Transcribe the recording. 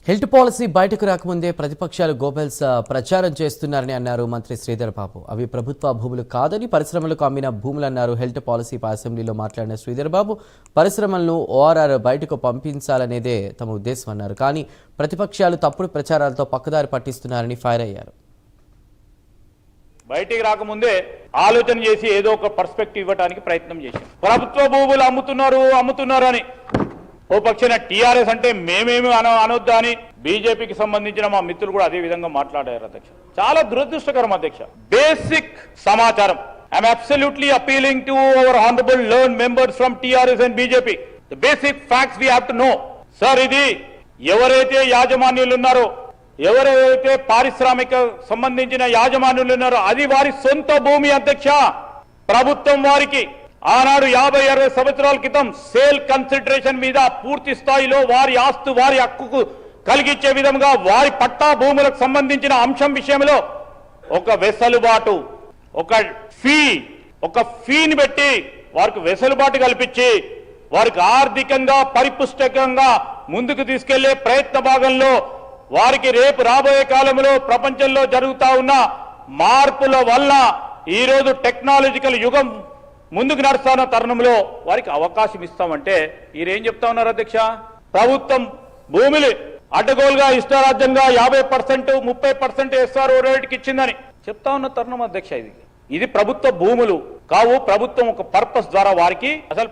Health policy బయటకు రాకముందే ప్రతిపక్షాలు గోబెల్స్ ప్రచారం చేస్తున్నారని అన్నారు మంత్రి శ్రీధర్ బాబు. అవి ప్రభుత్వ భూములు కాదని పరిశ్రమలకు అమ్మిన భూములన్నారు. హెల్త్ పాలసీపై అసెంబ్లీలో మాట్లాడిన శ్రీధర్ బాబు పరిశ్రమలను ఓఆర్ఆర్ బయటకు పంపించాలనేదే తమ ఉద్దేశం అన్నారు. కానీ ప్రతిపక్షాలు తప్పుడు ప్రచారాలతో పక్కదారి పట్టిస్తున్నారని ఫైర్ అయ్యారు. బయటికి రాకముందే ఆలోచన చేసి ఏదో ఒక పర్స్పెక్టివ్ ఇవ్వడానికి ప్రయత్నం చేశారు. ప్రభుత్వ భూములు అమ్ముతున్నారు అని ఓ పక్షాన టీఆర్ఎస్ అంటే మేమేమి అనొద్దా అని బీజేపీకి సంబంధించిన మా మిత్రులు కూడా అదే విధంగా మాట్లాడారు. అధ్యక్ష, చాలా దురదృష్టకరం అధ్యక్ష. బేసిక్ సమాచారం. I'm absolutely appealing to our honourable learn members from TRS and BJP. The basic facts we have to know. Sir, ఇది ఎవరైతే యాజమాన్యులు ఉన్నారో, ఎవరైతే పారిశ్రామిక సంబంధించిన యాజమాన్యులు ఉన్నారో అది వారి సొంత భూమి అధ్యక్ష. ప్రభుత్వం వారికి ఆనాడు 50-60 సంవత్సరాల క్రితం సేల్ కన్సిడరేషన్ మీద పూర్తి స్థాయిలో వారి ఆస్తు వారి హక్కుకు కలిగించే విధంగా వారి పట్టా భూములకు సంబంధించిన అంశం విషయంలో ఒక వెసులుబాటు, ఒక ఫీని పెట్టి వారికి వెసులుబాటు కల్పించి వారికి ఆర్థికంగా పరిపుష్టకంగా ముందుకు తీసుకెళ్లే ప్రయత్న భాగంలో వారికి రేపు రాబోయే కాలంలో ప్రపంచంలో జరుగుతా ఉన్న మార్పుల వల్ల ఈరోజు టెక్నాలజికల్ యుగం ముందుకు నడుస్తున్న తరుణంలో వారికి అవకాశం ఇస్తామంటే మీరేం చెప్తా ఉన్నారు అధ్యక్ష? ప్రభుత్వం భూమిని అడ్డగోలుగా ఇష్టారాజ్యంగా 50%, 30% SRO రేటుకి ఇచ్చిందని చెప్తా ఉన్న తరుణం అధ్యక్ష. ఇది ప్రభుత్వ భూములు కావు. ప్రభుత్వం ఒక పర్పస్ ద్వారా వారికి అసలు